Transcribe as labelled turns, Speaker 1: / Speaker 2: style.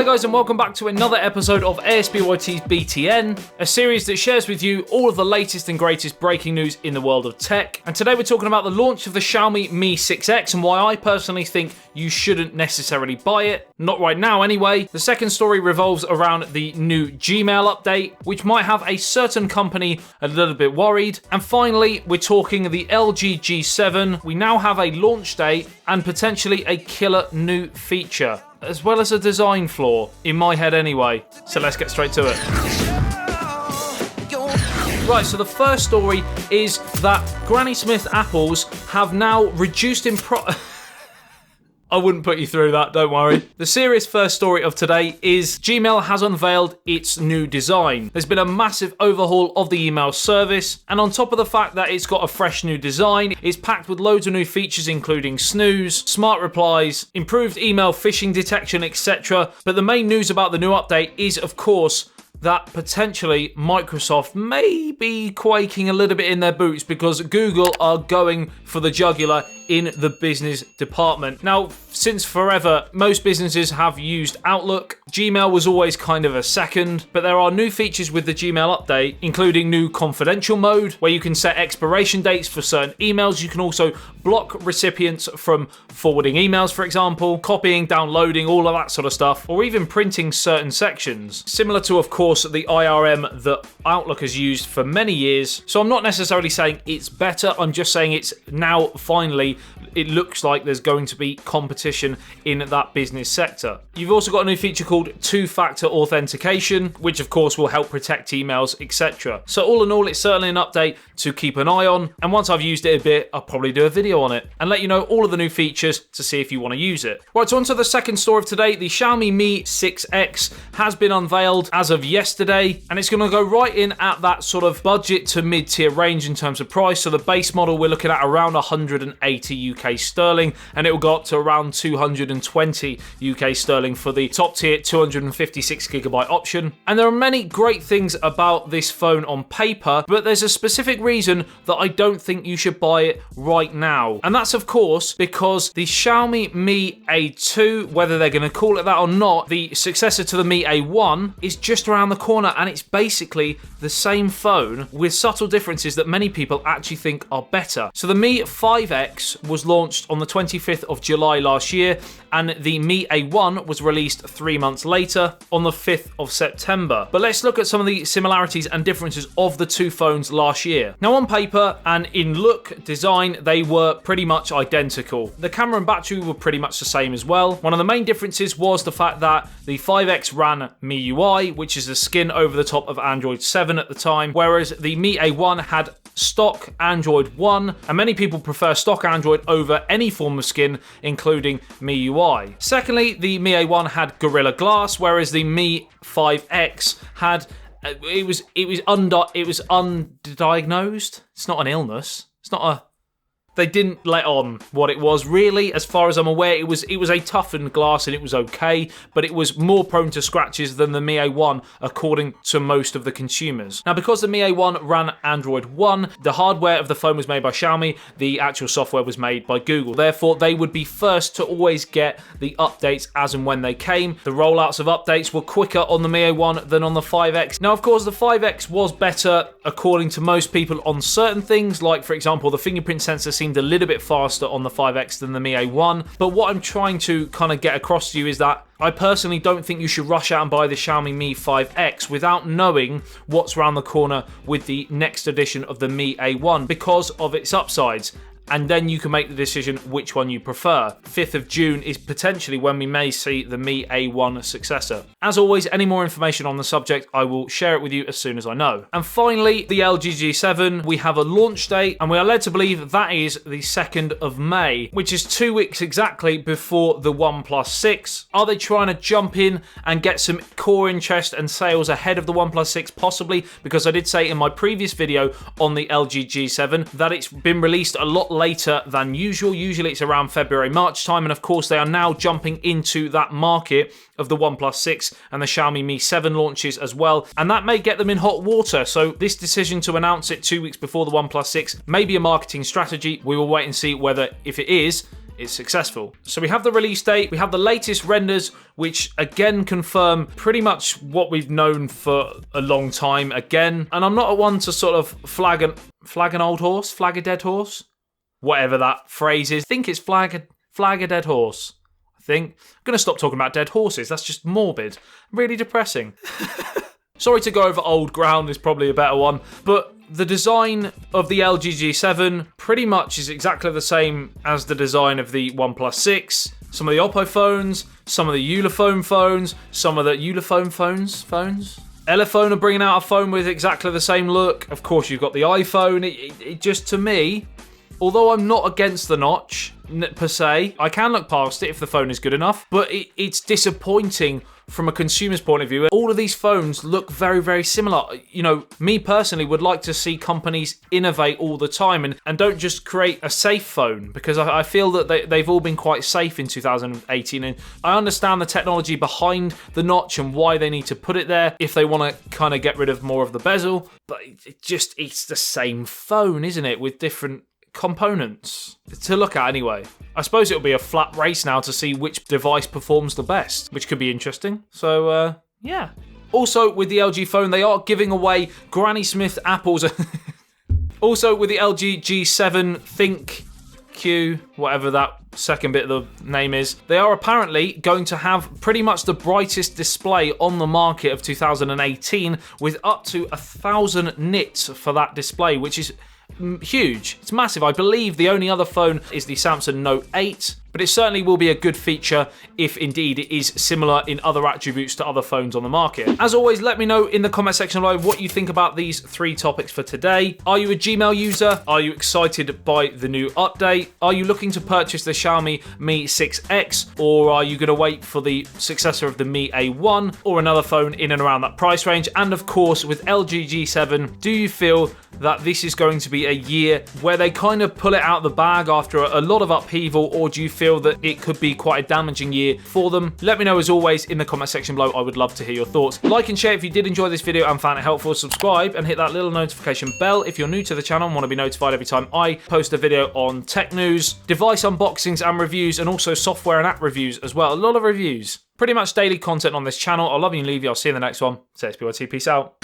Speaker 1: guys, and welcome back to another episode of ASBYT's BTN, a series that shares with you all of the latest and greatest breaking news in the world of tech. And today we're talking about the launch of the Xiaomi Mi 6X and why I personally think you shouldn't necessarily buy it. Not right now anyway. The second story revolves around the new Gmail update, which might have a certain company a little bit worried. And finally, we're talking the LG G7. We now have a launch date and potentially a killer new feature, as well as a design flaw, in my head anyway. So let's get straight to it. Right, so the first story is that Granny Smith apples have now reduced in I wouldn't put you through that, don't worry. The serious first story of today is Gmail has unveiled its new design. There's been a massive overhaul of the email service, and on top of the fact that it's got a fresh new design, it's packed with loads of new features including snooze, smart replies, improved email phishing detection, etc. But the main news about the new update is, of course, that potentially Microsoft may be quaking a little bit in their boots because Google are going for the jugular in the business department. Now, since forever, most businesses have used Outlook. Gmail was always kind of a second, but there are new features with the Gmail update, including new confidential mode, where you can set expiration dates for certain emails. You can also block recipients from forwarding emails, for example, copying, downloading, all of that sort of stuff, or even printing certain sections. Similar to, of course, the IRM that Outlook has used for many years. So I'm not necessarily saying it's better, I'm just saying it's now finally, it looks like there's going to be competition in that business sector. You've also got a new feature called two-factor authentication, which of course will help protect emails, etc. So all in all, it's certainly an update to keep an eye on. And once I've used it a bit, I'll probably do a video on it and let you know all of the new features to see if you want to use it. Right, so on to the second story of today. The Xiaomi Mi 6X has been unveiled as of yesterday, and it's going to go right in at that sort of budget to mid-tier range in terms of price. So the base model we're looking at around 180 UK sterling, and it will go up to around 220 UK sterling for the top tier 256GB option. And there are many great things about this phone on paper, but there's a specific reason that I don't think you should buy it right now. And that's of course because the Xiaomi Mi A2, whether they're going to call it that or not, the successor to the Mi A1, is just around the corner, and it's basically the same phone with subtle differences that many people actually think are better. So the Mi 5X was launched on the 25th of July last year, and the Mi A1 was released 3 months later on the 5th of September. But let's look at some of the similarities and differences of the two phones last year. Now on paper and in look, design, they were pretty much identical. The camera and battery were pretty much the same as well. One of the main differences was the fact that the 5X ran MIUI, which is the skin over the top of Android 7 at the time, whereas the Mi A1 had stock Android 1, and many people prefer stock Android over any form of skin, including MIUI. Secondly, the Mi A1 had Gorilla Glass, whereas the Mi 5X had it was undiagnosed. It's not an illness. It's not a. They didn't let on what it was, really. As far as I'm aware, it was a toughened glass and it was okay, but it was more prone to scratches than the Mi A1, according to most of the consumers. Now, because the Mi A1 ran Android 1, the hardware of the phone was made by Xiaomi, the actual software was made by Google. Therefore, they would be first to always get the updates as and when they came. The rollouts of updates were quicker on the Mi A1 than on the 5X. Now, of course, the 5X was better, according to most people, on certain things, like, for example, the fingerprint sensor seemed a little bit faster on the 5X than the Mi A1. But what I'm trying to kind of get across to you is that I personally don't think you should rush out and buy the Xiaomi Mi 5X without knowing what's around the corner with the next edition of the Mi A1 because of its upsides. And then you can make the decision which one you prefer. 5th of June is potentially when we may see the Mi A1 successor. As always, any more information on the subject, I will share it with you as soon as I know. And finally, the LG G7, we have a launch date, and we are led to believe that is the 2nd of May, which is 2 weeks exactly before the OnePlus 6. Are they trying to jump in and get some core interest and sales ahead of the OnePlus 6? Possibly, because I did say in my previous video on the LG G7 that it's been released a lot later than usual. Usually it's around February, March time, and of course they are now jumping into that market of the OnePlus 6 and the Xiaomi Mi 7 launches as well, and that may get them in hot water. So this decision to announce it 2 weeks before the OnePlus 6 may be a marketing strategy. We will wait and see whether, if it is, it's successful. So we have the release date, we have the latest renders, which again confirm pretty much what we've known for a long time again. And I'm not one to sort of flag an old horse, flag a dead horse, whatever that phrase is. I think it's flag a dead horse. I think I'm gonna stop talking about dead horses. That's just morbid, really depressing. Sorry to go over old ground is probably a better one, but the design of the LG G7 pretty much is exactly the same as the design of the OnePlus 6. Some of the Oppo phones, some of the Ulefone phones, some of the Ulefone phones? Elephone are bringing out a phone with exactly the same look. Of course, you've got the iPhone. It just, to me, although I'm not against the notch per se, I can look past it if the phone is good enough, but it's disappointing from a consumer's point of view. All of these phones look very, very similar. You know, me personally would like to see companies innovate all the time and don't just create a safe phone, because I feel that they've all been quite safe in 2018, and I understand the technology behind the notch and why they need to put it there if they want to kind of get rid of more of the bezel, but it's the same phone, isn't it, with different components to look at anyway. I suppose it'll be a flat race now to see which device performs the best, which could be interesting. So, yeah. Also, with the LG phone, they are giving away Granny Smith apples. Also, with the LG G7 ThinQ, whatever that second bit of the name is, they are apparently going to have pretty much the brightest display on the market of 2018 with up to 1,000 nits for that display, which is huge. It's massive. I believe the only other phone is the Samsung Note 8, but it certainly will be a good feature if indeed it is similar in other attributes to other phones on the market. As always, let me know in the comment section below what you think about these 3 topics for today. Are you a Gmail user? Are you excited by the new update? Are you looking to purchase the Xiaomi Mi 6X, or are you going to wait for the successor of the Mi A1 or another phone in and around that price range? And of course, with LG G7, do you feel that this is going to be a year where they kind of pull it out of the bag after a lot of upheaval, or do you feel that it could be quite a damaging year for them? Let me know as always in the comment section below. I would love to hear your thoughts. Like and share if you did enjoy this video and found it helpful. Subscribe and hit that little notification bell if you're new to the channel and want to be notified every time I post a video on tech news, device unboxings and reviews, and also software and app reviews as well. A lot of reviews. Pretty much daily content on this channel. I love you and leave you. I'll see you in the next one. Say ASBYT. Peace out.